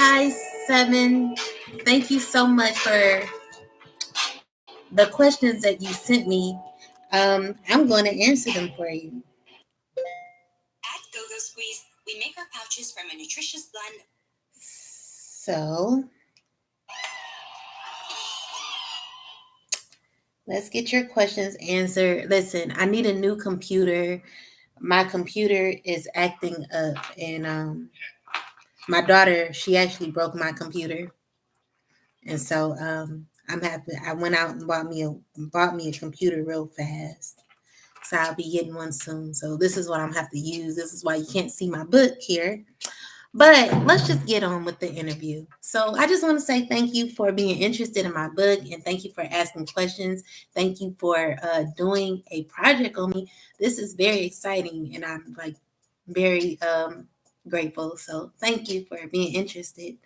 Hi, Sevin. Thank you so much for the questions that you sent me. I'm going to answer them for you. At GoGo Squeeze, we make our pouches from a nutritious blend. So let's get your questions answered. Listen, I need a new computer. My computer is acting up, and my daughter, she actually broke my computer, and so I'm happy. I went out and bought me a computer real fast. So I'll be getting one soon. So this is what I'm have to use. This is why you can't see my book here. But let's just get on with the interview. So I just want to say thank you for being interested in my book, and thank you for asking questions. Thank you for doing a project on me. This is very exciting, and I'm like very grateful. So thank you for being interested.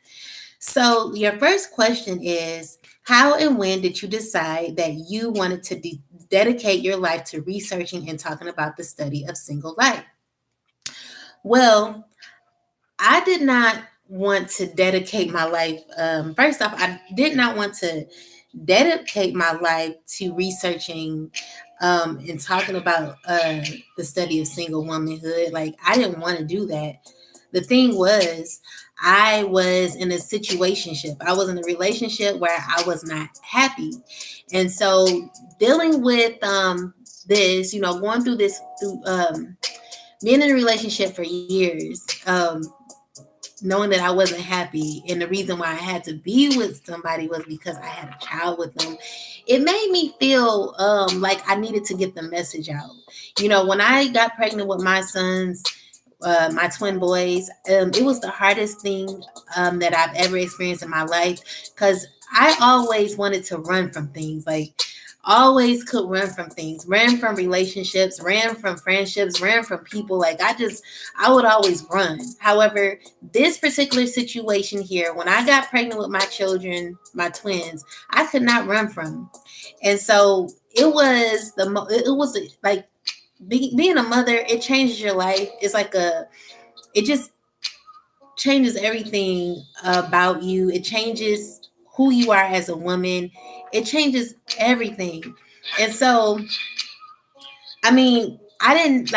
So, your first question is, how and when did you decide that you wanted to dedicate your life to researching and talking about the study of single life? Well, I did not want to dedicate my life. First off, I did not want to dedicate my life to researching and talking about the study of single womanhood. Like, I didn't want to do that. The thing was, I was in a situationship. I was in a relationship where I was not happy. And so dealing with this, going through this through being in a relationship for years, knowing that I wasn't happy, and the reason why I had to be with somebody was because I had a child with them. It made me feel like I needed to get the message out. When I got pregnant with my sons, my twin boys, it was the hardest thing that I've ever experienced in my life, because I always wanted to run from things. Like, always could run from things, ran from relationships, ran from friendships, ran from people. Like, I would always run. However, this particular situation here, when I got pregnant with my children, my twins, I could not run from. And so it was like being a mother, it changes your life. It just changes everything about you. It changes who you are as a woman. It changes everything. And so, I mean, I didn't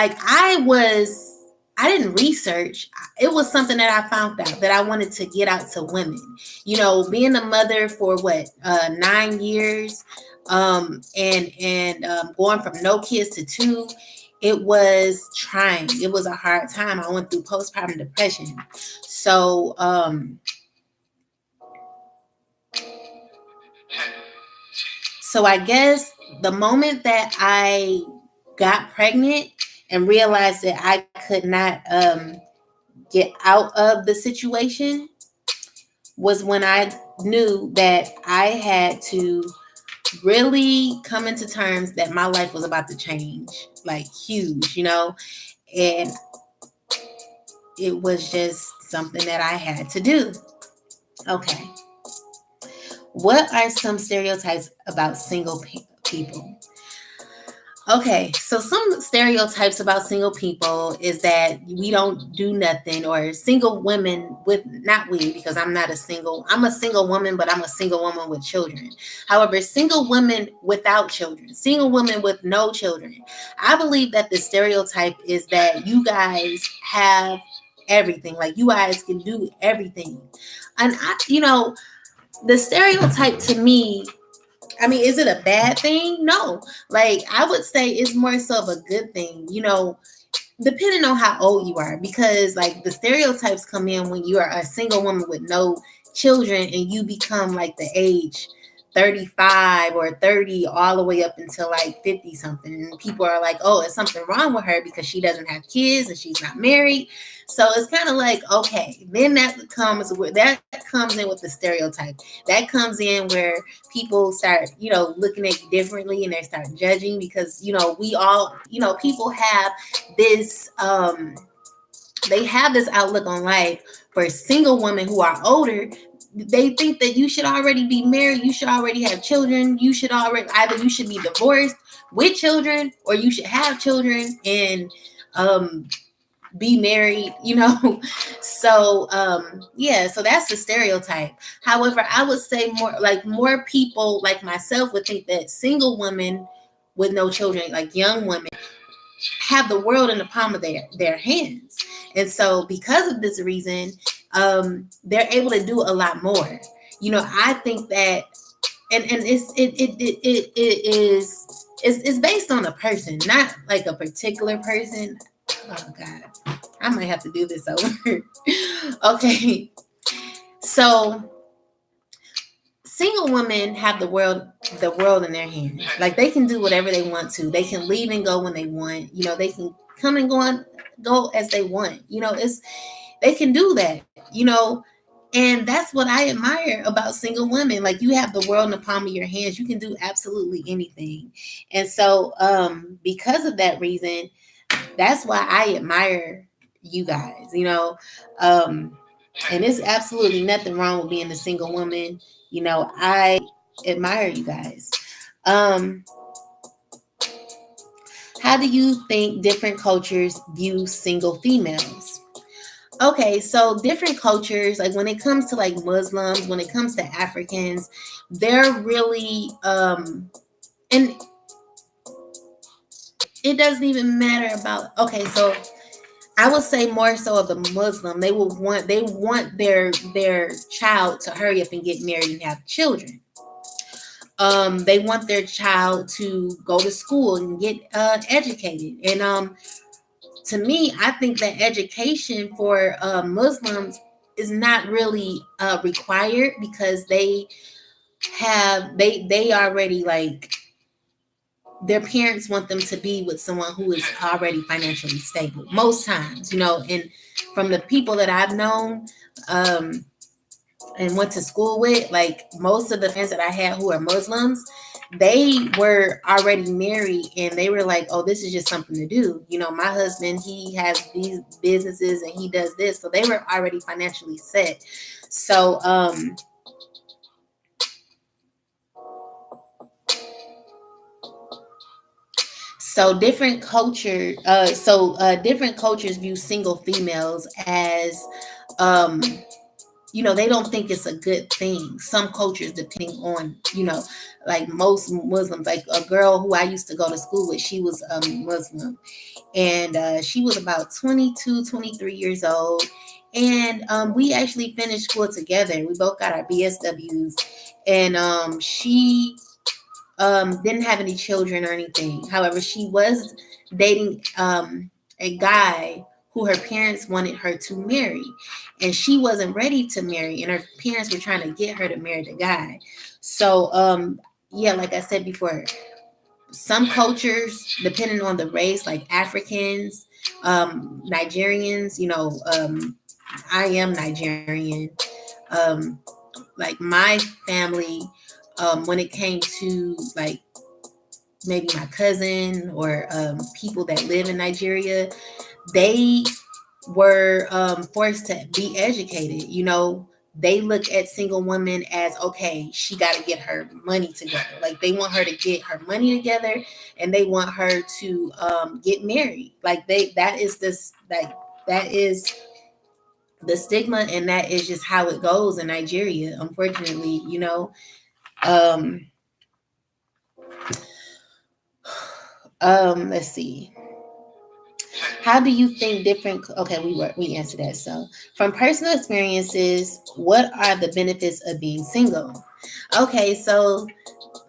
research. It was something that I found out that I wanted to get out to women. Being a mother for 9 years, and going from no kids to two, it was trying. It was a hard time. I went through postpartum depression. So, I guess the moment that I got pregnant and realized that I could not get out of the situation was when I knew that I had to really come into terms that my life was about to change, like huge, and it was just something that I had to do. Okay. What are some stereotypes about single people? Okay, so some stereotypes about single people is that we don't do nothing, or single women with, not we, because I'm a single woman, but I'm a single woman with children. However, single women without children, single women with no children, I believe that the stereotype is that you guys have everything, like you guys can do everything. And the stereotype to me, I mean, is it a bad thing? No. Like, I would say it's more so of a good thing, depending on how old you are, because like the stereotypes come in when you are a single woman with no children and you become like the age 35 or 30 all the way up until like 50 something, and people are like, oh, it's something wrong with her because she doesn't have kids and she's not married. So it's kind of like, okay, then that comes in with the stereotype. That comes in where people start, looking at you differently, and they start judging, because we all, people have this they have this outlook on life. For single women who are older, they think that you should already be married, you should already have children, you should be divorced with children, or you should have children, and be married, you know. So yeah, so that's the stereotype. However, I would say more people like myself would think that single women with no children, like young women, have the world in the palm of their hands. And so because of this reason, they're able to do a lot more. You know, I think that, and it is it's based on a person, not like a particular person. Oh God, I might have to do this over. Okay, so single women have the world in their hand. Like they can do whatever they want to. They can leave and go when they want. You know, they can come and go as they want. You know, it's they can do that. You know, and that's what I admire about single women. Like you have the world in the palm of your hands. You can do absolutely anything. And so because of that reason, that's why I admire you guys, you know. Um, and there's absolutely nothing wrong with being a single woman. You know, I admire you guys. Um, how do you think different cultures view single females? Okay, so different cultures, like when it comes to like Muslims, when it comes to Africans, they're really and it doesn't even matter about, okay, so I would say more so of the Muslim. They want their child to hurry up and get married and have children. They want their child to go to school and get educated. And to me, I think that education for Muslims is not really required because they already like their parents want them to be with someone who is already financially stable most times, you know. And from the people that I've known um, and went to school with, like most of the friends that I had who are Muslims, they were already married and they were like, oh, this is just something to do. You know, my husband, he has these businesses and he does this. So they were already financially set. So, different cultures view single females as um you know, they don't think it's a good thing. Some cultures, depending on, you know, like most Muslims, like a girl who I used to go to school with, she was Muslim, and she was about 22, 23 years old. And we actually finished school together. We both got our BSWs. And she didn't have any children or anything. However, she was dating a guy who her parents wanted her to marry, and she wasn't ready to marry, and her parents were trying to get her to marry the guy. So, yeah, like I said before, some cultures, depending on the race, like Africans, Nigerians, you know, I am Nigerian. Um, like my family, when it came to like maybe my cousin or people that live in Nigeria, they were forced to be educated. You know, they look at single women as okay, she got to get her money together. Like they want her to get her money together, and they want her to get married. Like that is this like that is the stigma, and that is just how it goes in Nigeria. Unfortunately, you know. Um, let's see. How do you think different? Okay, we answered that. So, from personal experiences, what are the benefits of being single? Okay, so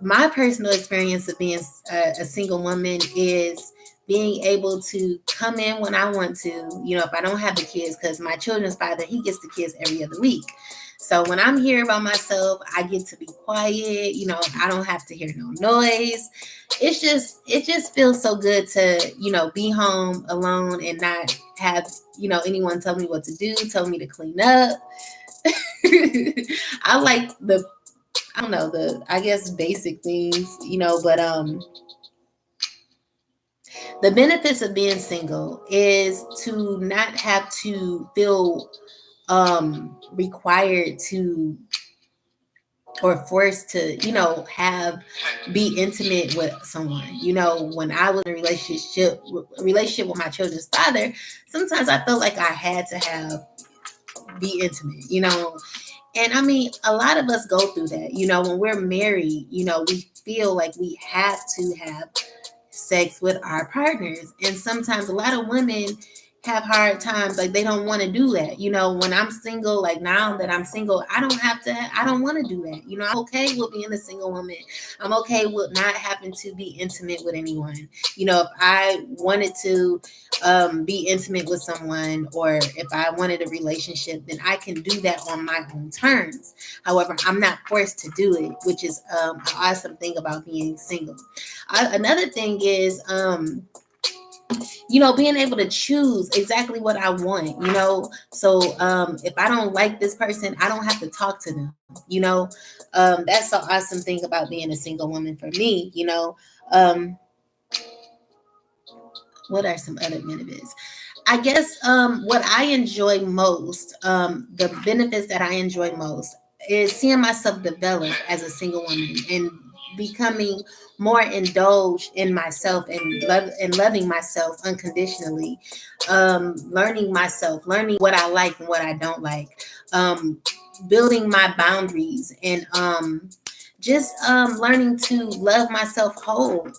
my personal experience of being a single woman is being able to come in when I want to. You know, if I don't have the kids, because my children's father, he gets the kids every other week. So when I'm here by myself, I get to be quiet. You know, I don't have to hear no noise. It just feels so good to, you know, be home alone and not have, you know, anyone tell me what to do, tell me to clean up. I like the I don't know, the I guess basic things, you know, but the benefits of being single is to not have to feel required to or forced to, have be intimate with someone. When I was in a relationship with my children's father, sometimes I felt like I had to have be intimate. And I mean, a lot of us go through that. When we're married, we feel like we have to have sex with our partners. And sometimes a lot of women have hard times, like they don't want to do that. When I'm single, like now that I'm single, I don't want to do that. I'm okay with being a single woman. I'm okay with not having to be intimate with anyone. If I wanted to be intimate with someone, or if I wanted a relationship, then I can do that on my own terms. However, I'm not forced to do it, which is an awesome thing about being single. Another thing is, being able to choose exactly what I want. So if I don't like this person, I don't have to talk to them. That's the awesome thing about being a single woman for me. Um, what are some other benefits? I guess what I enjoy most, the benefits that I enjoy most, is seeing myself develop as a single woman and becoming more indulged in myself and loving myself unconditionally, learning myself, learning what I like and what I don't like, um, building my boundaries, and just learning to love myself whole,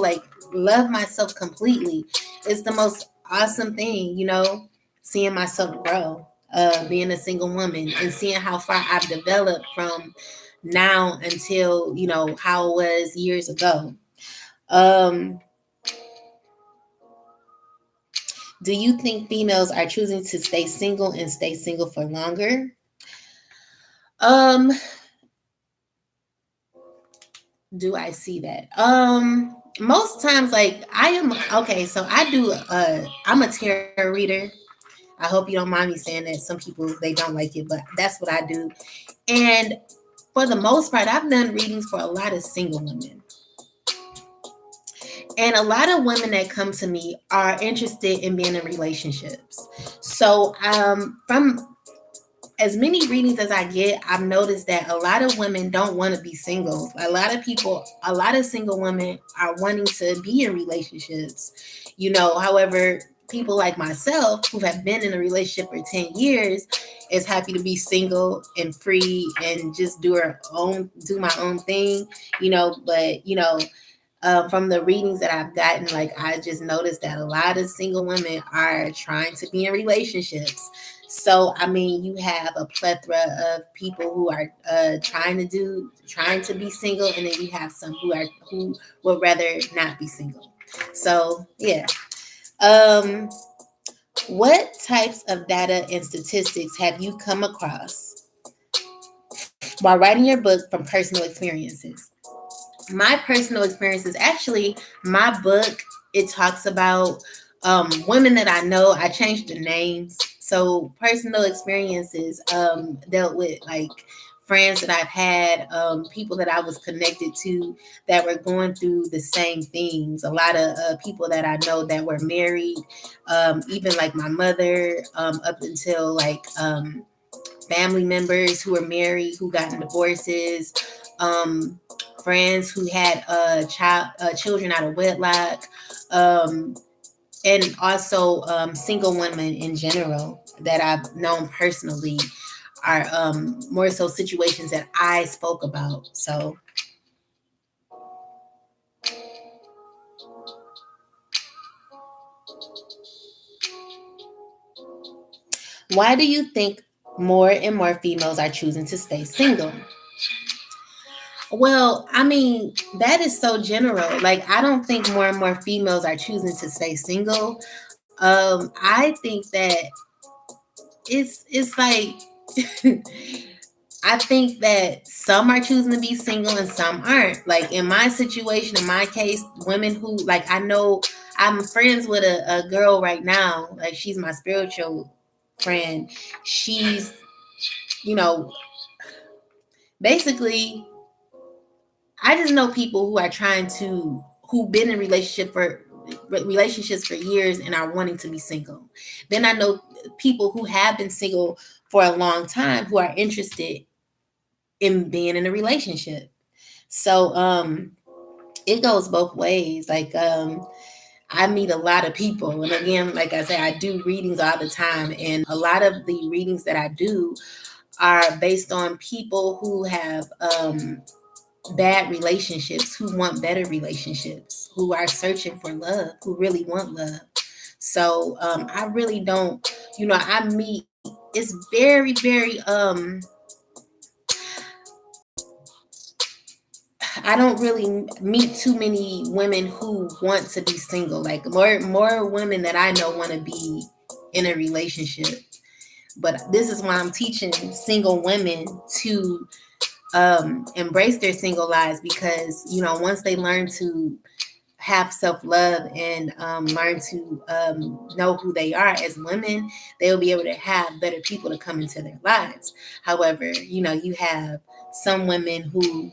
like love myself completely. It's the most awesome thing, seeing myself grow, being a single woman, and seeing how far I've developed from now until, how it was years ago. Um, do you think females are choosing to stay single and stay single for longer? Um, do I see that? Most times, like, I am okay, so I'm a tarot reader. I hope you don't mind me saying that. Some people, they don't like it, but that's what I do. And for the most part, I've done readings for a lot of single women. And a lot of women that come to me are interested in being in relationships. So from as many readings as I get, I've noticed that a lot of women don't want to be single. A lot of single women are wanting to be in relationships. However, people like myself who have been in a relationship for 10 years is happy to be single and free and just do my own thing. But from the readings that I've gotten, like, I just noticed that a lot of single women are trying to be in relationships. So, I mean, you have a plethora of people who are trying to be single, and then you have some who would rather not be single. So, yeah. Um, what types of data and statistics have you come across while writing your book from personal experiences? My personal experiences, actually, my book, it talks about women that I know. I changed the names. So personal experiences dealt with, like, friends that I've had, people that I was connected to that were going through the same things. A lot of people that I know that were married, even like my mother, up until like family members who were married, who got in divorces, um, friends who had children out of wedlock, um, and also single women in general that I've known personally are more so situations that I spoke about. So, why do you think more and more females are choosing to stay single? Well, I mean, that is so general. Like, I don't think more and more females are choosing to stay single. I think that it's like I think that some are choosing to be single and some aren't. Like, in my situation, in my case, women who, like, I know I'm friends with a girl right now. Like, she's my spiritual friend. She's, you know, basically, I just know people who've been in relationships for years and are wanting to be single. Then I know people who have been single for a long time who are interested in being in a relationship. So it goes both ways. Like I meet a lot of people, and again, like I say, I do readings all the time, and a lot of the readings that I do are based on people who have bad relationships, who want better relationships, who are searching for love, who really want love. So I really don't, I meet, it's very, very, I don't really meet too many women who want to be single. Like more women that I know want to be in a relationship. But this is why I'm teaching single women to embrace their single lives, because once they learn to have self-love and learn to know who they are as women, they'll be able to have better people to come into their lives. However, you have some women who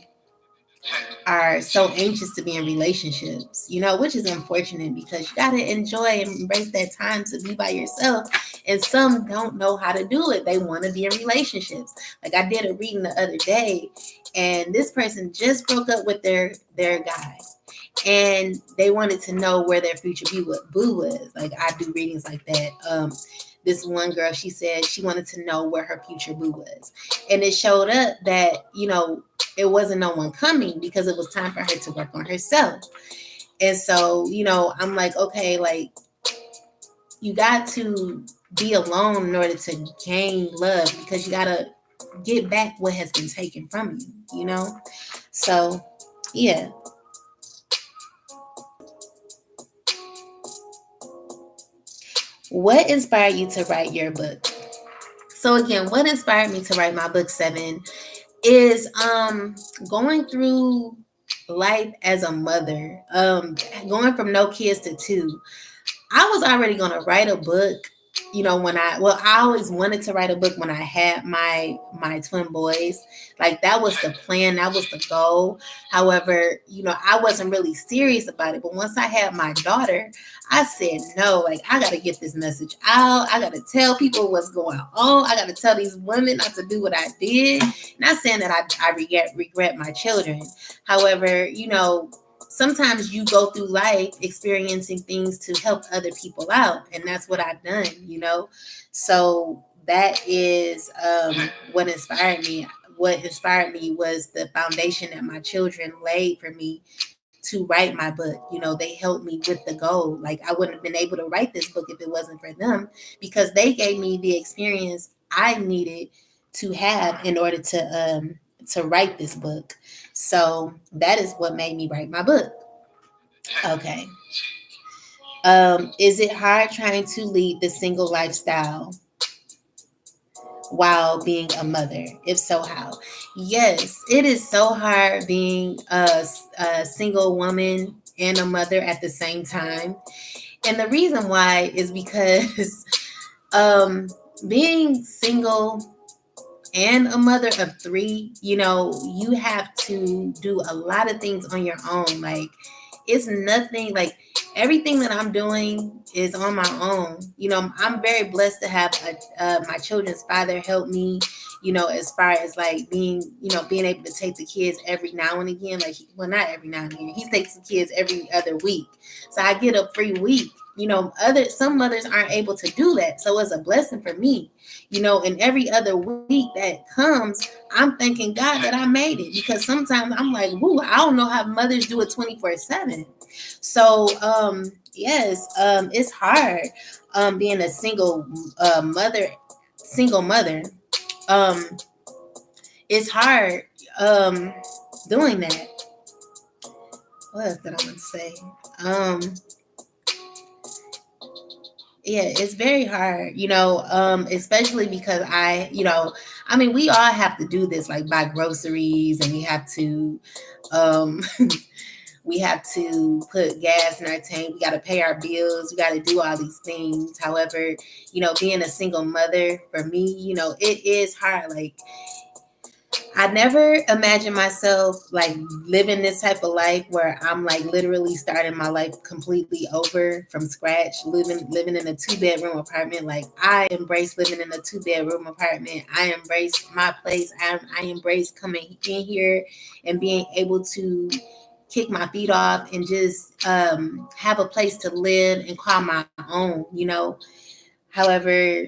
are so anxious to be in relationships, which is unfortunate, because you got to enjoy and embrace that time to be by yourself. And some don't know how to do it. They want to be in relationships. Like I did a reading the other day, and this person just broke up with their guy, and they wanted to know where their future boo was. Like I do readings like that. This one girl, she said she wanted to know where her future boo was, and it showed up that it wasn't no one coming, because it was time for her to work on herself. And so I'm like, okay, like you got to be alone in order to gain love, because you got to get back what has been taken from you. So yeah. What inspired you to write your book? So again, what inspired me to write my book, Sevin, is going through life as a mother, going from no kids to two. I was already going to write a book, I always wanted to write a book when I had my twin boys. Like that was the plan, that was the goal. However, I wasn't really serious about it. But once I had my daughter, I said, no, like I got to get this message out. I got to tell people what's going on. I got to tell these women not to do what I did. Not saying that I regret my children. However, sometimes you go through life experiencing things to help other people out, and that's what I've done. So that is what inspired me. What inspired me was the foundation that my children laid for me to write my book. They helped me with the goal. Like I wouldn't have been able to write this book if it wasn't for them, because they gave me the experience I needed to have in order to write this book. So that is what made me write my book. Okay. Is it hard trying to lead the single lifestyle while being a mother? If so, how? Yes, it is so hard being a single woman and a mother at the same time. And the reason why is because being single and a mother of three, you have to do a lot of things on your own. Like it's nothing, like everything that I'm doing is on my own. I'm very blessed to have my children's father help me, as far as like being able to take the kids every now and again. Like, well, not every now and again. He takes the kids every other week. So I get a free week. Some mothers aren't able to do that. So it's a blessing for me. And every other week that comes, I'm thanking God that I made it, because sometimes I'm like, woo, I don't know how mothers do it 24/7. So yes, it's hard being a single mother. Um, it's hard doing that. What else did I want to say? Um, yeah, it's very hard, especially because we all have to do this, like buy groceries, and we have to um we have to put gas in our tank, we got to pay our bills, we got to do all these things. However, being a single mother, for me, it is hard. Like I never imagined myself like living this type of life where I'm like literally starting my life completely over from scratch, living in a 2 bedroom apartment. Like I embrace living in a 2 bedroom apartment. I embrace my place. I embrace coming in here and being able to kick my feet off and just have a place to live and call my own. However,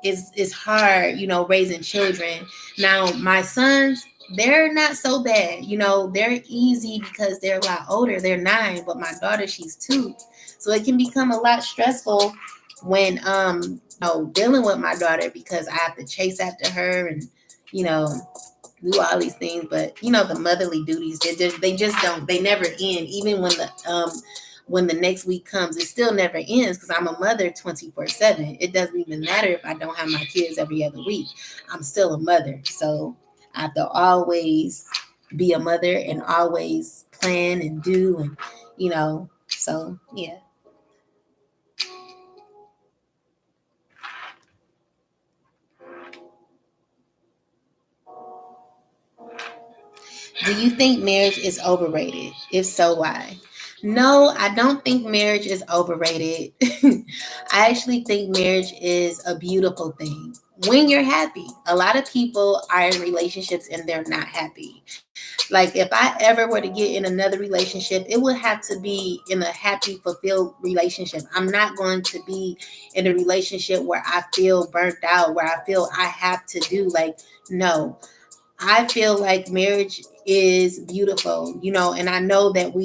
it's hard, raising children. Now, my sons, they're not so bad. They're easy because they're a lot older. They're 9, but my daughter, she's 2. So it can become a lot stressful when dealing with my daughter because I have to chase after her and, you know, do all these things. But the motherly duties, they just don't, they never end. Even when the next week comes, it still never ends because I'm a mother 24/7. It doesn't even matter if I don't have my kids every other week. I'm still a mother. So I have to always be a mother and always plan and do so yeah. Do you think marriage is overrated? If so, why? No, I don't think marriage is overrated. I actually think marriage is a beautiful thing when you're happy. A lot of people are in relationships and they're not happy. Like if I ever were to get in another relationship, it would have to be in a happy, fulfilled relationship. I'm not going to be in a relationship where I feel burnt out, where I feel I have to do like no. I feel like marriage is beautiful, and I know that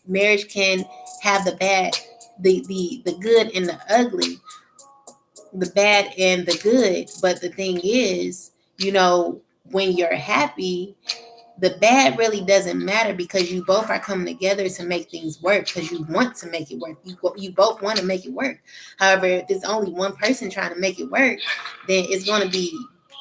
marriage can have the bad, the good and the ugly, the bad and the good. But the thing is, when you're happy, the bad really doesn't matter because you both are coming together to make things work because you want to make it work. You both want to make it work. However, if there's only one person trying to make it work, then it's going to be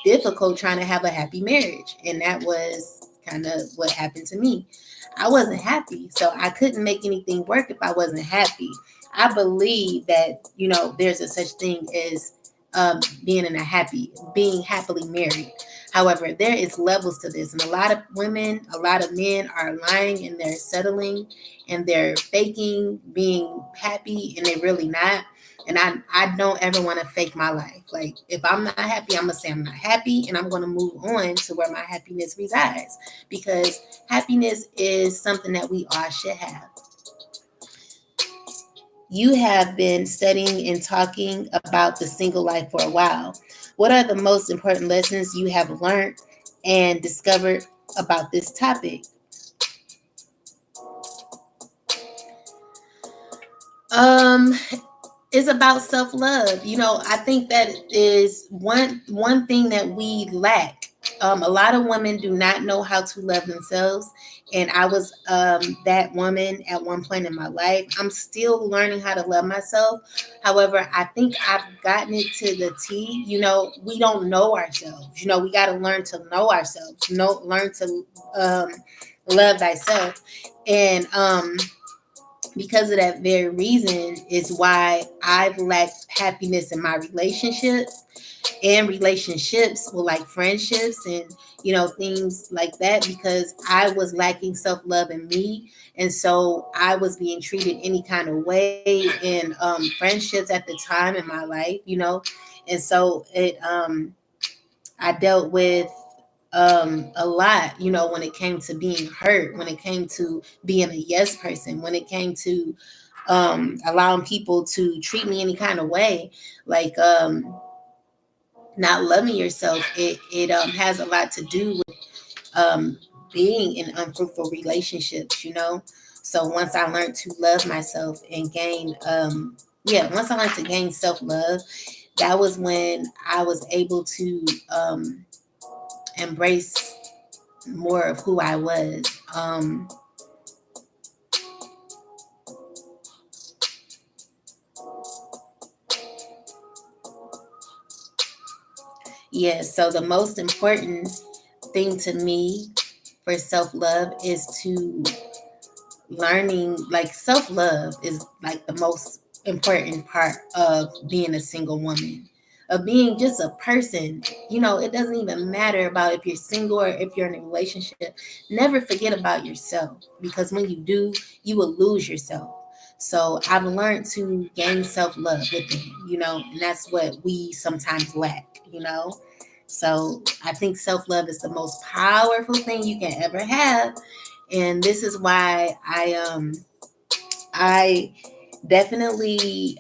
difficult trying to have a happy marriage. And that was kind of what happened to me. I wasn't happy, so I couldn't make anything work if I wasn't happy. I believe that there's a such thing as being happily married. However, there is levels to this, and a lot of women, a lot of men are lying and they're settling and they're faking being happy, and they're really not. And I don't ever want to fake my life. Like if I'm not happy, I'm gonna say I'm not happy, and I'm gonna move on to where my happiness resides because happiness is something that we all should have. You have been studying and talking about the single life for a while. What are the most important lessons you have learned and discovered about this topic? Um, is about self love. I think that is one thing that we lack. A lot of women do not know how to love themselves, and I was that woman at one point in my life. I'm still learning how to love myself. However, I think I've gotten it to the T. We don't know ourselves. We got to learn to know ourselves. Learn to um, love thyself, and because of that very reason is why I've lacked happiness in my relationship and relationships with like friendships and things like that because I was lacking self-love in me, and so I was being treated any kind of way in friendships at the time in my life. And so I dealt with a lot, when it came to being hurt, when it came to being a yes person, when it came to allowing people to treat me any kind of way, like not loving yourself. It has a lot to do with um, being in unfruitful relationships. So once I learned to love myself and gain, once I learned to gain self love, that was when I was able to embrace more of who I was. Yeah, so the most important thing to me for self love is to learning, like, self love is like the most important part of being a single woman. of being just a person. It doesn't even matter about if you're single or if you're in a relationship. Never forget about yourself, because when you do, you will lose yourself. So I've learned to gain self-love within, and that's what we sometimes lack, So I think self-love is the most powerful thing you can ever have. And this is why I definitely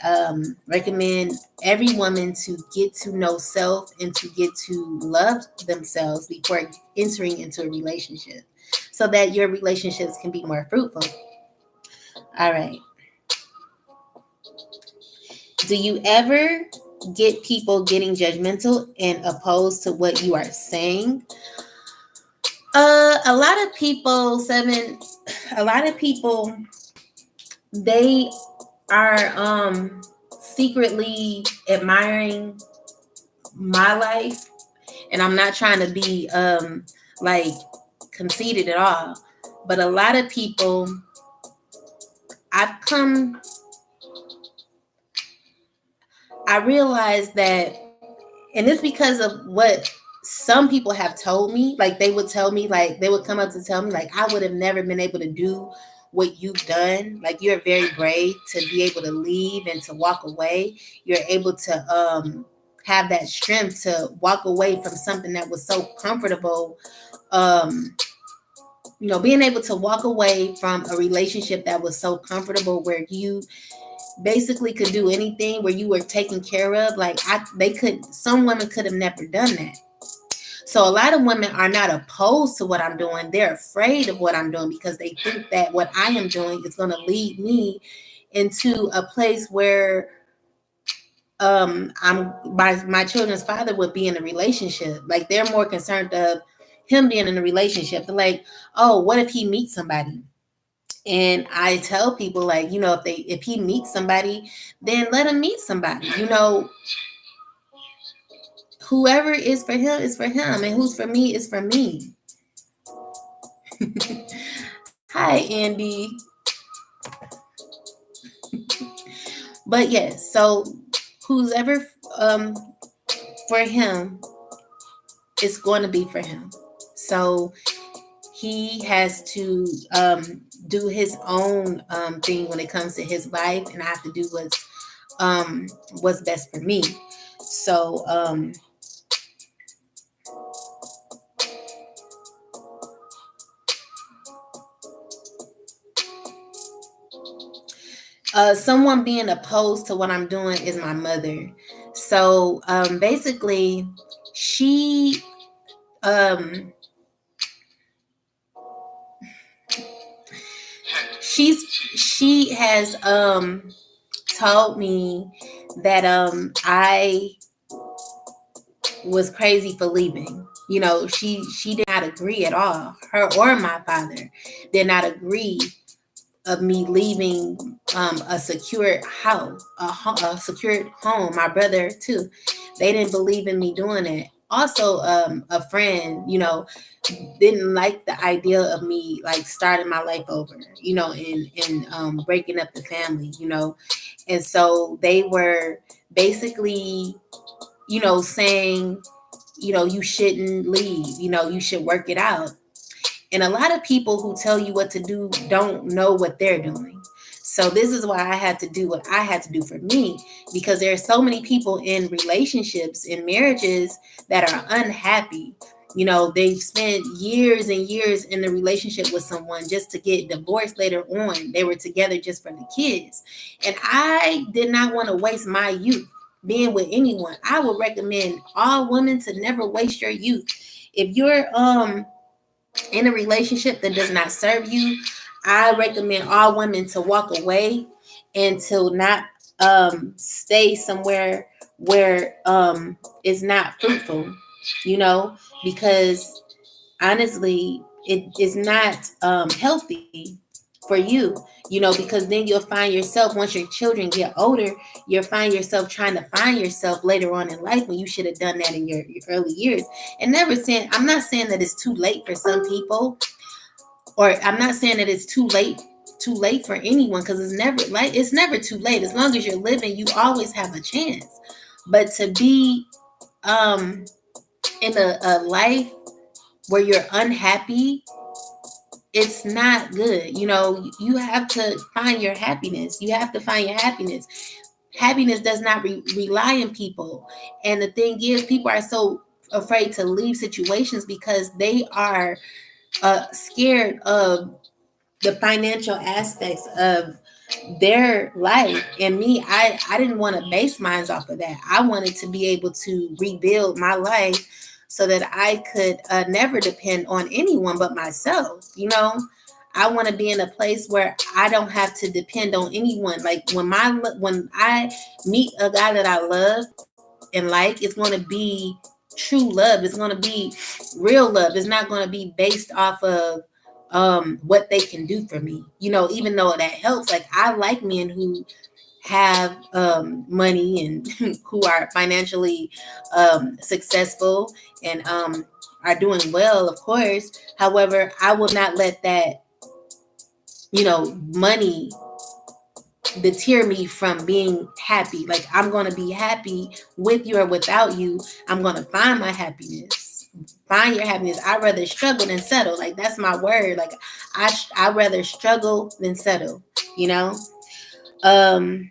recommend every woman to get to know self and to get to love themselves before entering into a relationship, so that your relationships can be more fruitful. All right. Do you ever get people getting judgmental and opposed to what you are saying? A lot of people, Seven, a lot of people, they are secretly admiring my life, and I'm not trying to be like conceited at all, but a lot of people, I've come I realized that, and it's because of what some people have told me. Like, they would tell me, like, they would come up to tell me, like, I would have never been able to do what you've done. Like, you're very brave to be able to leave and to walk away. You're able to have that strength to walk away from something that was so comfortable. Um, being able to walk away from a relationship that was so comfortable, where you basically could do anything, where you were taken care of. Like, some women could have never done that. So a lot of women are not opposed to what I'm doing. They're afraid of what I'm doing, because they think that what I am doing is going to lead me into a place where my children's father would be in a relationship. Like, they're more concerned of him being in a relationship. They're like, oh, what if he meets somebody? And I tell people, like, if he meets somebody, then let him meet somebody. Whoever is for him is for him, and who's for me is for me. Hi, Andy. But yes, so who's ever for him, it's going to be for him. So he has to do his own thing when it comes to his life, and I have to do what's best for me. So someone being opposed to what I'm doing is my mother. So basically, she um, she has told me that I was crazy for leaving. She did not agree at all. Her or my father did not agree of me leaving a secured house, a secured home. My brother too. They didn't believe in me doing it. Also, a friend, didn't like the idea of me, like, starting my life over, and breaking up the family, and so they were basically, saying, you shouldn't leave, you should work it out. And a lot of people who tell you what to do don't know what they're doing. So this is why I had to do what I had to do for me, because there are so many people in relationships, in marriages, that are unhappy. They've spent years and years in the relationship with someone just to get divorced later on. They were together just for the kids. And I did not want to waste my youth being with anyone. I would recommend all women to never waste your youth. If you're in a relationship that does not serve you, I recommend all women to walk away and to not stay somewhere where it's not fruitful, because honestly, it is not healthy for you, because then you'll find yourself, once your children get older, you'll find yourself trying to find yourself later on in life, when you should have done that in your early years. And I'm not saying that it's too late for some people, or I'm not saying that it's too late for anyone, because it's never too late. As long as you're living, you always have a chance. But to be um in a life where you're unhappy, it's not good. You have to find your happiness. You have to find your happiness. Happiness does not rely on people. And the thing is, people are so afraid to leave situations because they are scared of the financial aspects of their life. And me, I didn't want to base mine off of that. I wanted to be able to rebuild my life so that I could never depend on anyone but myself. I want to be in a place where I don't have to depend on anyone. Like when I meet a guy that I love and like, it's going to be true love. It's going to be real love. It's not going to be based off of what they can do for me. Even though that helps. Like, I like men who have money and who are financially successful and are doing well, of course. However, I will not let that money deter me from being happy. Like, I'm going to be happy with you or without you. I'm going to find my happiness. Find your happiness. I'd rather struggle than settle. Like, that's my word. Like, I'd rather struggle than settle, you know? Um,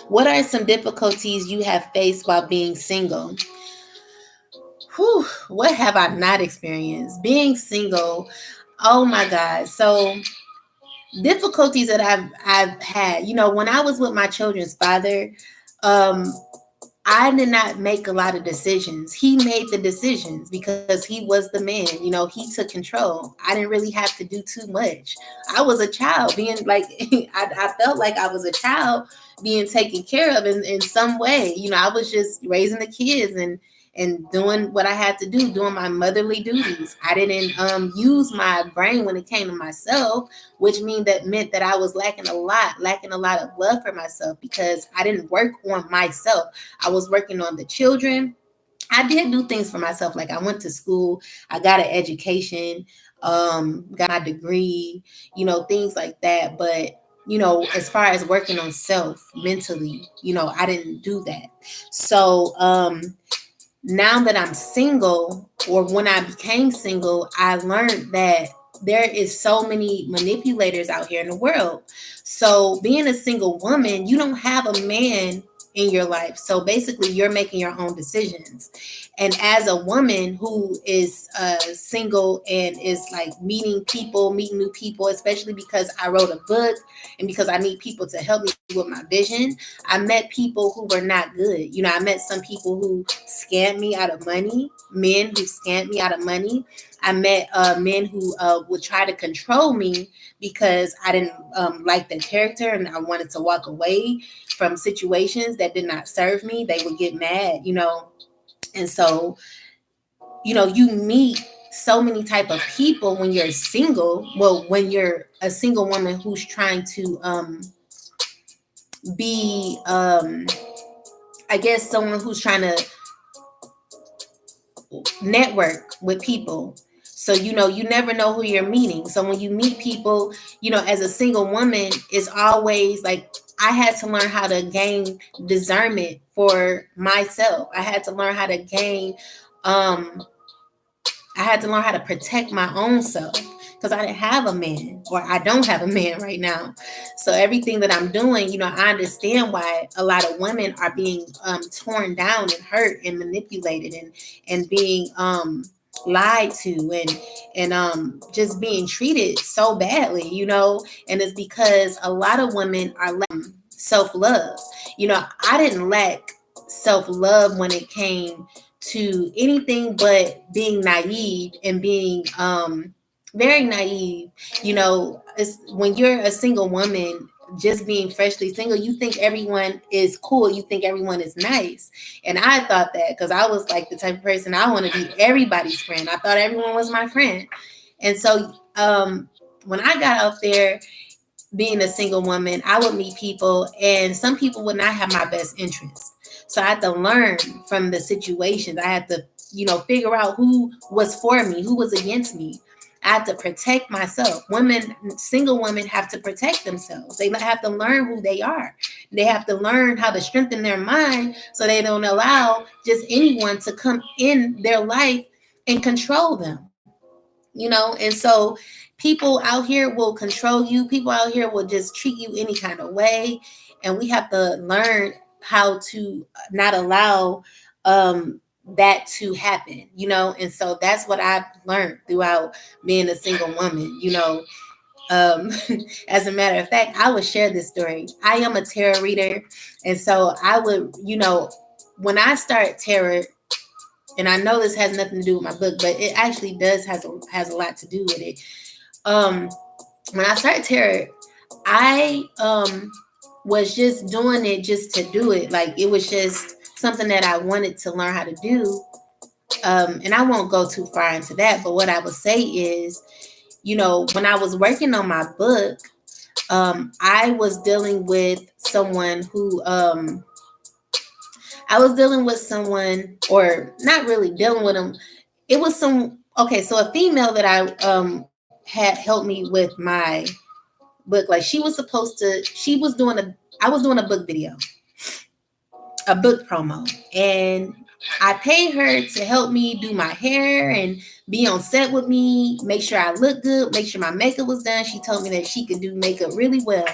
what are some difficulties you have faced while being single? Whew, what have I not experienced? Being single, oh my God. So, difficulties that I've had, when I was with my children's father, um, I did not make a lot of decisions. He made the decisions because he was the man. He took control. I didn't really have to do too much. I was a child being like, I felt like I was a child being taken care of in some way. I was just raising the kids and doing what I had to do, doing my motherly duties. I didn't use my brain when it came to myself, which meant that I was lacking a lot of love for myself because I didn't work on myself. I was working on the children. I did do things for myself. Like, I went to school, I got an education, got my degree, things like that. But, as far as working on self mentally, I didn't do that. So, now that I'm single, or when I became single, I learned that there is so many manipulators out here in the world. So being a single woman, you don't have a man in your life. So basically, you're making your own decisions. And as a woman who is single and is like meeting new people, especially because I wrote a book and because I need people to help me with my vision, I met people who were not good. I met some people who scammed me out of money, men who scammed me out of money. I met men who would try to control me because I didn't like their character and I wanted to walk away from situations that did not serve me. They would get mad. And so, you meet so many type of people when you're single. Well, when you're a single woman who's trying to be, I guess, someone who's trying to network with people. So, you never know who you're meeting. So when you meet people, as a single woman, it's always like, I had to learn how to gain discernment for myself. Um, I had to learn how to protect my own self because I didn't have a man, or I don't have a man right now. So everything that I'm doing, I understand why a lot of women are being torn down and hurt and manipulated and being lied to and just being treated so badly, and it's because a lot of women are self-love. I didn't lack self-love when it came to anything but being naive and being very naive. It's, when you're a single woman, just being freshly single, you think everyone is cool, you think everyone is nice. And I thought that because I was like the type of person, I want to be everybody's friend. I thought everyone was my friend. And so when I got out there being a single woman, I would meet people and some people would not have my best interest. So I had to learn from the situations. I had to, figure out who was for me, who was against me. I have to protect myself. Women, single women have to protect themselves. They have to learn who they are. They have to learn how to strengthen their mind so they don't allow just anyone to come in their life and control them. And so people out here will control you. People out here will just treat you any kind of way. And we have to learn how to not allow that to happen, and so that's what I've learned throughout being a single woman. um, as a matter of fact, I would share this story. I am a tarot reader, and so I would, when I start tarot, and I know this has nothing to do with my book, but it actually does has a lot to do with it. Um, when I started tarot, I was just doing it just to do it. Like it was just something that I wanted to learn how to do. And I won't go too far into that, but what I would say is, when I was working on my book, I was dealing with someone who I was dealing with someone, or not really dealing with them. It was some okay, so a female that I had helped me with my book. Like she was supposed to, she was doing a, I was doing a book video, a book promo, and I paid her to help me do my hair and be on set with me, make sure I look good, make sure my makeup was done. She told me that she could do makeup really well.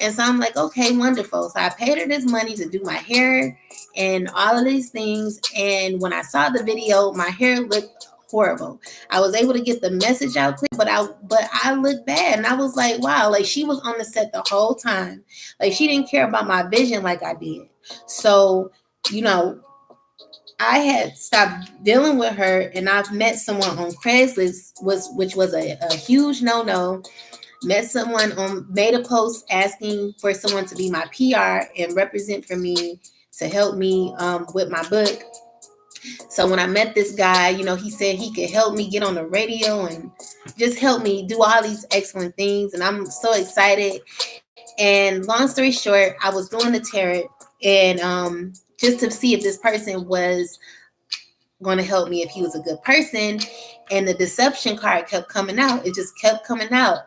And so I'm like, okay, wonderful. So I paid her this money to do my hair and all of these things. And when I saw the video, my hair looked horrible. I was able to get the message out clear, but I looked bad. And I was like, wow, like she was on the set the whole time. Like she didn't care about my vision like I did. So, you know, I had stopped dealing with her, and I've met someone on Craigslist, which was a huge no. Met someone on, made a post asking for someone to be my PR and represent for me to help me with my book. So when I met this guy, he said he could help me get on the radio and just help me do all these excellent things. And I'm so excited. And long story short, I was doing the tarot, and just to see if this person was going to help me, if he was a good person. And the deception card kept coming out. It just kept coming out.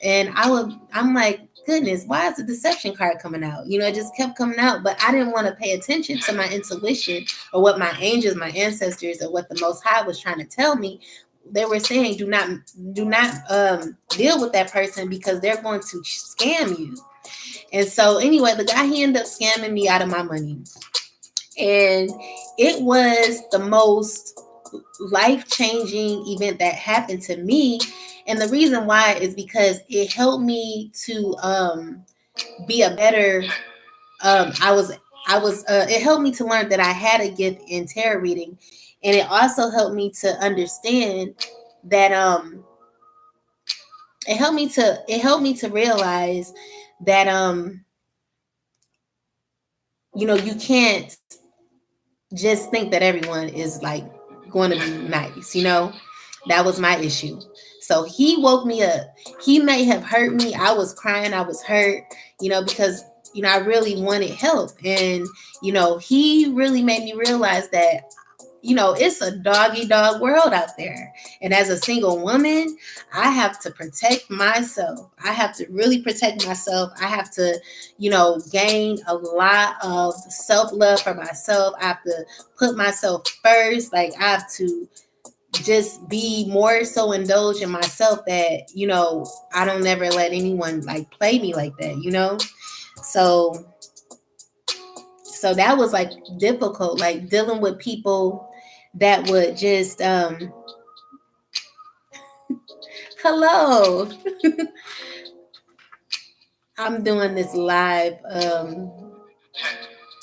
And I'm like, goodness, why is the deception card coming out? It just kept coming out. But I didn't want to pay attention to my intuition or what my angels, my ancestors, or what the Most High was trying to tell me. They were saying, do not deal with that person because they're going to scam you. And so anyway, the guy, he ended up scamming me out of my money. And it was the most life-changing event that happened to me. And the reason why is because it helped me to be a better it helped me to learn that I had a gift in tarot reading. And it also helped me to understand that it helped me to realize that you can't just think that everyone is like going to be nice. That was my issue. So he woke me up. He may have hurt me. I was crying, I was hurt, because I really wanted help. And he really made me realize that it's a doggy dog world out there. And as a single woman, I have to protect myself. I have to really protect myself. I have to, gain a lot of self love for myself. I have to put myself first. Like, I have to just be more so indulged in myself that, I don't never let anyone like play me like that. So, so that was like difficult, like dealing with people that would just hello. I'm doing this live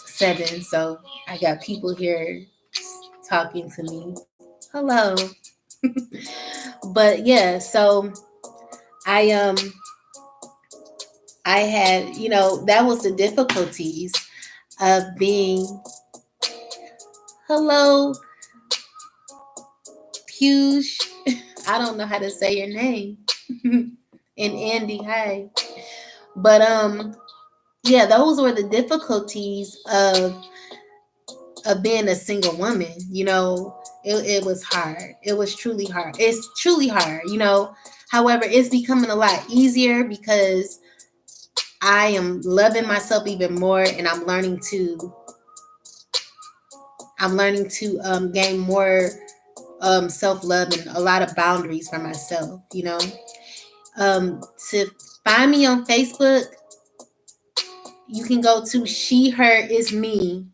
Sevin, so I got people here talking to me. Hello. But yeah, so I I had, that was the difficulties of being hello Puge. I don't know how to say your name. And Andy, hi. But yeah, those were the difficulties of of being a single woman. It was hard. It was truly hard. It's truly hard. However, it's becoming a lot easier because I am loving myself even more, and I'm learning to gain more self love and a lot of boundaries for myself. To find me on Facebook, you can go to She Her Is Me.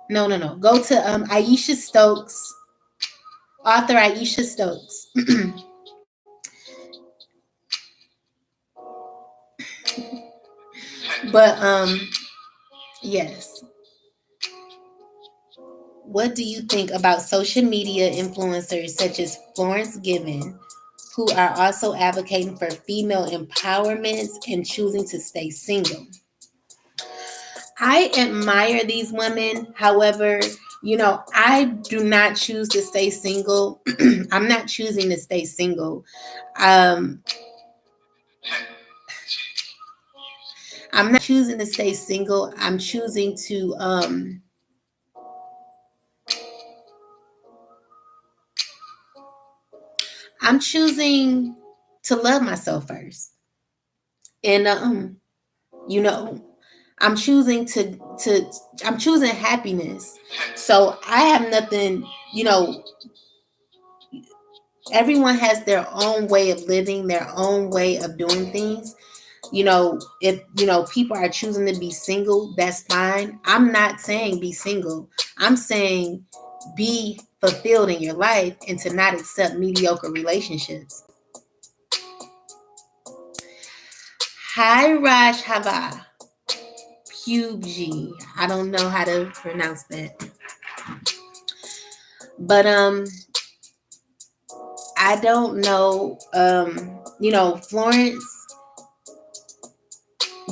No. Go to Aisha Stokes, author Aisha Stokes. But yes. What do you think about social media influencers such as Florence Given, who are also advocating for female empowerment and choosing to stay single? I admire these women. However, I do not choose to stay single. I'm not choosing to stay single. Um, I'm not choosing to stay single. I'm choosing to love myself first. And you know, I'm choosing to I'm choosing happiness. So I have nothing, you know, everyone has their own way of living, their own way of doing things. If people are choosing to be single, that's fine. I'm not saying be single. I'm saying be fulfilled in your life and to not accept mediocre relationships. Hi Raj Hava Pubg. I don't know how to pronounce that. But I don't know. Florence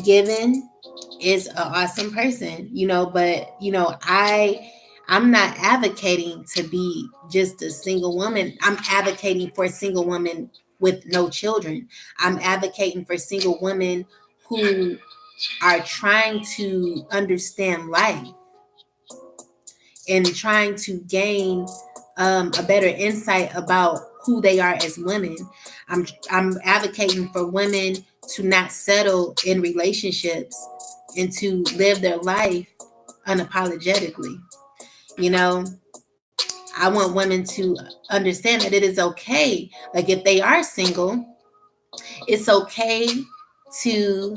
Given is an awesome person, but I'm not advocating to be just a single woman. I'm advocating for a single woman with no children. I'm advocating for single women who are trying to understand life and trying to gain a better insight about who they are as women. I'm advocating for women to not settle in relationships and to live their life unapologetically. You know, I want women to understand that it is okay. Like if they are single, it's okay to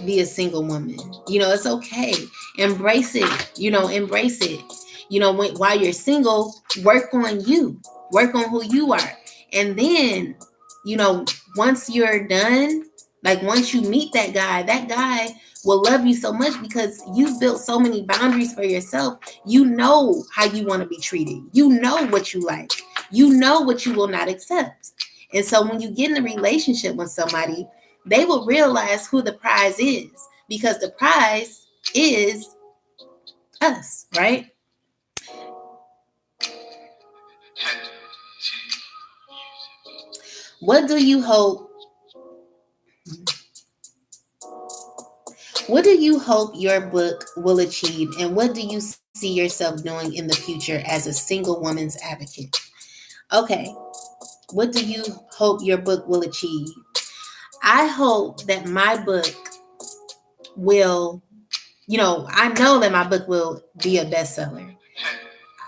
be a single woman. It's okay. Embrace it. Embrace it. While you're single, work on you. Work on who you are. And then, you know, once you're done, like once you meet that guy will love you so much because you've built so many boundaries for yourself. You know how you want to be treated. You know what you like. You know what you will not accept. And so when you get in a relationship with somebody, they will realize who the prize is because the prize is us, right? What do you hope what do you hope your book will achieve, and what do you see yourself doing in the future as a single woman's advocate? Okay, what do you hope your book will achieve? I hope that my book will, I know that my book will be a bestseller.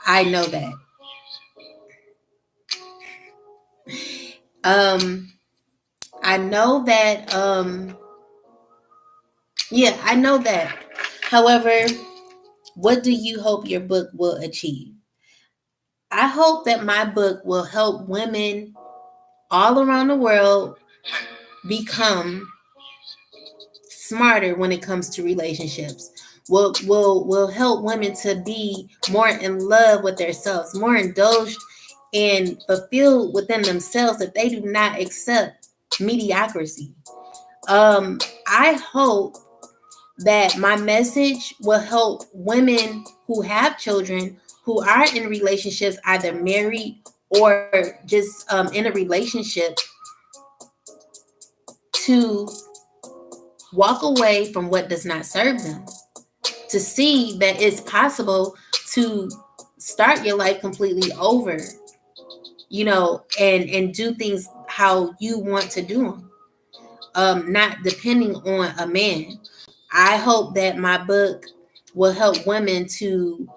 I know that. Um, I know that, yeah, I know that. However, what do you hope your book will achieve? I hope that my book will help women all around the world become smarter when it comes to relationships. Will help women to be more in love with themselves, more indulged and fulfilled within themselves, that they do not accept mediocrity. I hope that my message will help women who have children, who are in relationships, either married or just in a relationship, to walk away from what does not serve them, to see that it's possible to start your life completely over, and do things how you want to do them, not depending on a man. I hope that my book will help women to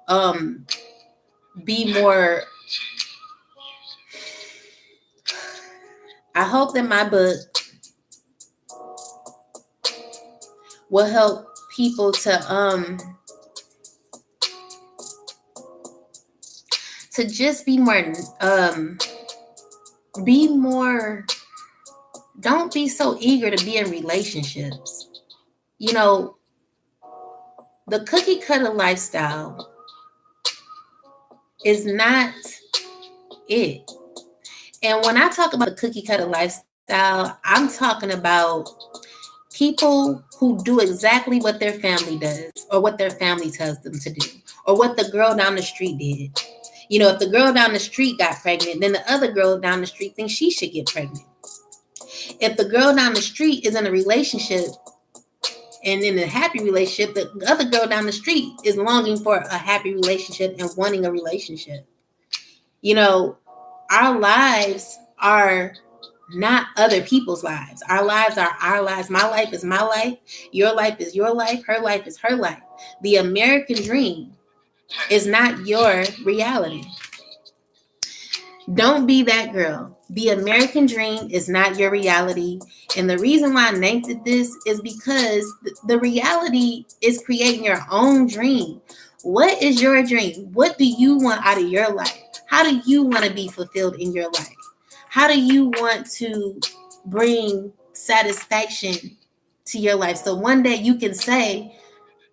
um, be more. I hope that my book will help people to just be more. Don't be so eager to be in relationships. You know, the cookie cutter lifestyle is not it. And when I talk about the cookie cutter lifestyle, I'm talking about people who do exactly what their family does or what their family tells them to do or what the girl down the street did. If the girl down the street got pregnant, then the other girl down the street thinks she should get pregnant. If the girl down the street is in a relationship and in a happy relationship, the other girl down the street is longing for a happy relationship and wanting a relationship. You know, our lives are not other people's lives. Our lives are our lives. My life is my life. Your life is your life. Her life is her life. The American dream is not your reality. Don't be that girl. The American dream is not your reality. And the reason why I named it this is because the reality is creating your own dream. What is your dream? What do you want out of your life? How do you want to be fulfilled in your life? How do you want to bring satisfaction to your life? So one day you can say,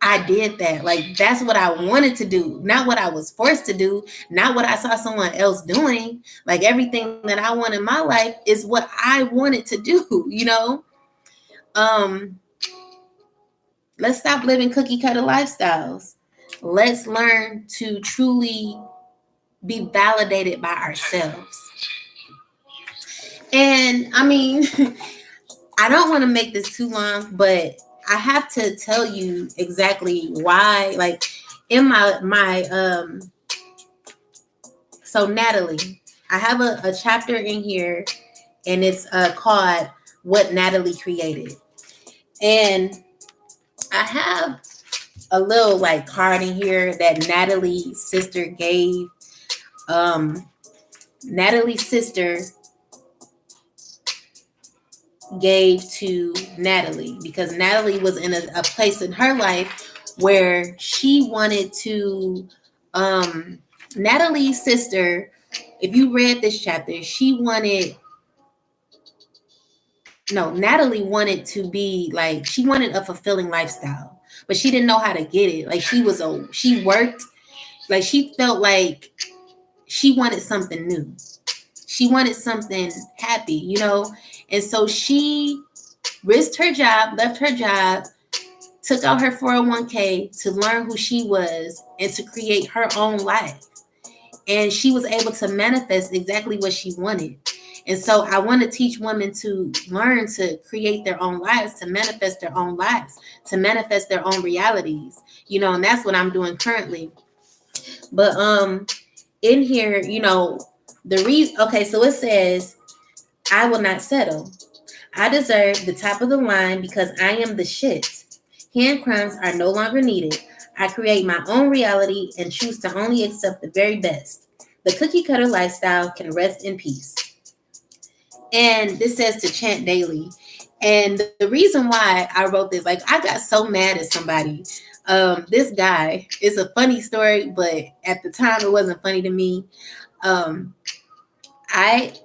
I did that. Like, that's what I wanted to do, not what I was forced to do, not what I saw someone else doing. Like, everything that I want in my life is what I wanted to do. Um, let's stop living cookie cutter lifestyles. Let's learn to truly be validated by ourselves. And I mean, I don't want to make this too long, but I have to tell you exactly why. Like, in my so Natalie, I have a chapter in here, and it's called "What Natalie Created," and I have a little like card in here that Natalie's sister gave. Natalie's sister gave to Natalie because Natalie was in a place in her life where she wanted to. Natalie's sister, if you read this chapter, Natalie wanted to be like, she wanted a fulfilling lifestyle, but she didn't know how to get it. Like, she worked, like, she felt like she wanted something new. She wanted something happy. And so she risked her job, left her job, took out her 401k to learn who she was and to create her own life. And she was able to manifest exactly what she wanted. And so I want to teach women to learn to create their own lives, to manifest their own lives, to manifest their own realities, and that's what I'm doing currently. But in here, okay, so it says, I will not settle. I deserve the top of the line because I am the shit. Hand crumbs are no longer needed. I create my own reality and choose to only accept the very best. The cookie cutter lifestyle can rest in peace. And this says to chant daily. And the reason why I wrote this, like, I got so mad at somebody. This guy, it's a funny story, but at the time it wasn't funny to me.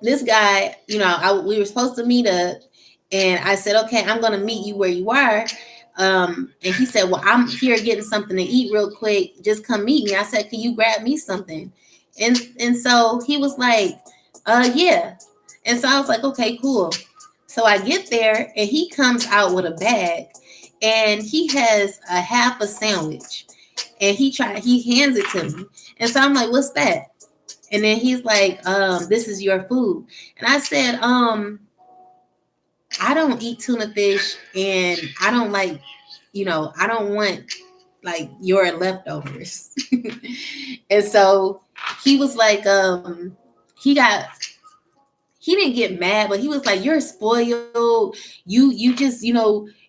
This guy, we were supposed to meet up, and I said, okay, I'm going to meet you where you are. And he said, well, I'm here getting something to eat real quick. Just come meet me. I said, can you grab me something? And so he was like, yeah. And so I was like, okay, cool. So I get there, and he comes out with a bag, and he has a half a sandwich, and he hands it to me. And so I'm like, what's that? And then he's like, this is your food. And I said, I don't eat tuna fish, and I don't like, I don't want like your leftovers. And so he was like, he didn't get mad, but he was like, "You're spoiled. You just,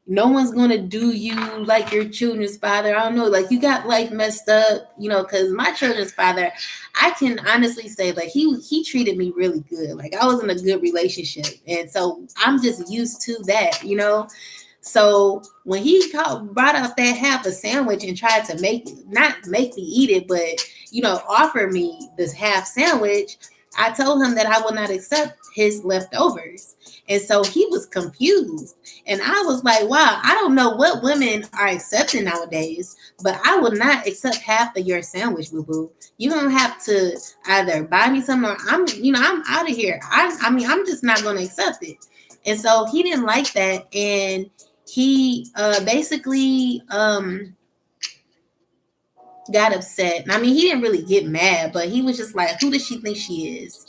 no one's gonna do you like your children's father. I don't know, like you got life messed up, because my children's father, I can honestly say, like he treated me really good. Like I was in a good relationship, and so I'm just used to that. So when he brought out that half a sandwich and tried to not make me eat it, but offer me this half sandwich, I told him that I will not accept his leftovers. And so he was confused. And I was like, wow, I don't know what women are accepting nowadays, but I will not accept half of your sandwich, boo boo. You don't have to either buy me something, or I'm out of here. I mean, I'm just not going to accept it. And so he didn't like that. And he basically got upset. I mean, he didn't really get mad, but he was just like, who does she think she is?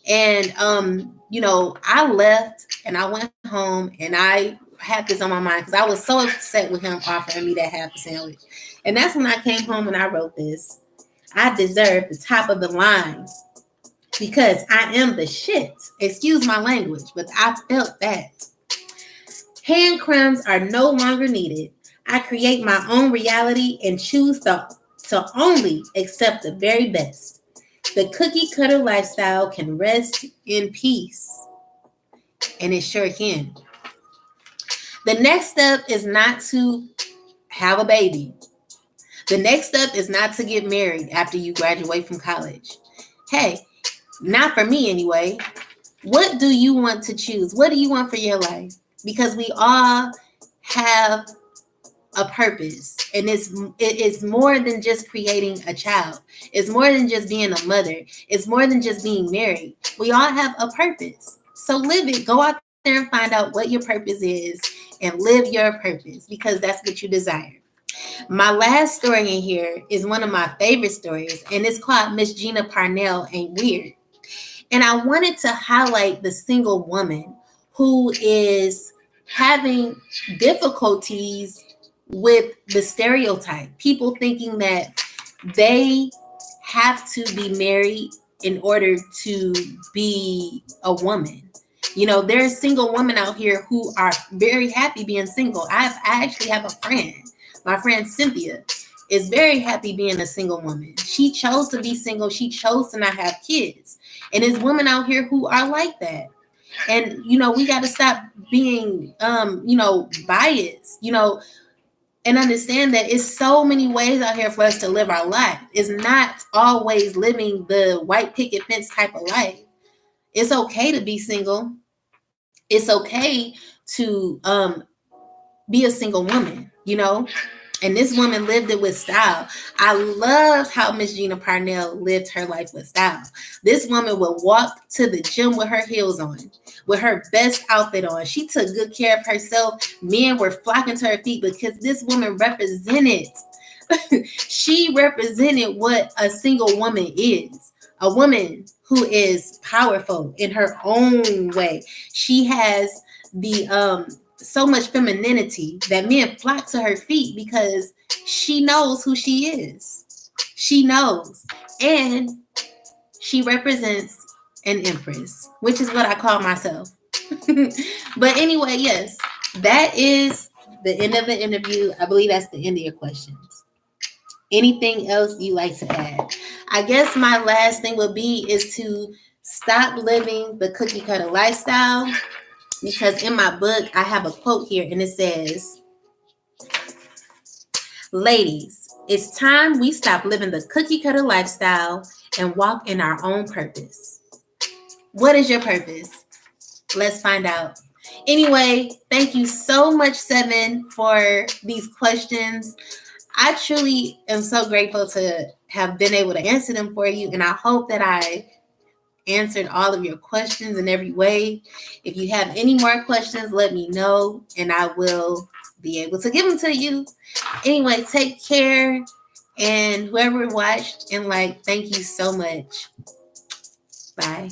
And I left and I went home, and I had this on my mind because I was so upset with him offering me that half a sandwich. And that's when I came home and I wrote this. I deserve the top of the line because I am the shit. Excuse my language, but I felt that. Hand crumbs are no longer needed. I create my own reality and choose to only accept the very best. The cookie cutter lifestyle can rest in peace. And it sure can. The next step is not to have a baby. The next step is not to get married after you graduate from college. Hey, not for me anyway. What do you want to choose? What do you want for your life? Because we all have a purpose, and it is more than just creating a child. It's more than just being a mother. It's more than just being married. We all have a purpose, so live it. Go out there and find out what your purpose is and live your purpose, because that's what you desire. My last story in here is one of my favorite stories, and it's called Miss Gina Parnell Ain't Weird. And I wanted to highlight the single woman who is having difficulties with the stereotype. People thinking that they have to be married in order to be a woman. There's single women out here who are very happy being single. I actually have a friend. My friend Cynthia is very happy being a single woman. She chose to be single. She chose to not have kids. And there's women out here who are like that. And we got to stop being biased, and understand that it's so many ways out here for us to live our life. It's not always living the white picket fence type of life. It's okay to be single. It's okay to be a single woman. And this woman lived it with style. I loved how Miss Gina Parnell lived her life with style. This woman would walk to the gym with her heels on, with her best outfit on. She took good care of herself. Men were flocking to her feet because this woman represented. She represented what a single woman is. A woman who is powerful in her own way. She has the so much femininity that men flock to her feet because she knows who she is. She knows. And she represents an empress, which is what I call myself. But anyway, yes, that is the end of the interview. I believe that's the end of your questions. Anything else you like to add? I guess my last thing would be is to stop living the cookie cutter lifestyle, because in my book I have a quote here, and it says, ladies, it's time we stop living the cookie cutter lifestyle and walk in our own purpose. What is your purpose? Let's find out. Anyway, thank you so much, Sevin, for these questions. I truly am so grateful to have been able to answer them for you, and I hope that I answered all of your questions in every way. If you have any more questions, let me know, and I will be able to give them to you. Anyway, take care, and whoever watched and thank you so much. Bye.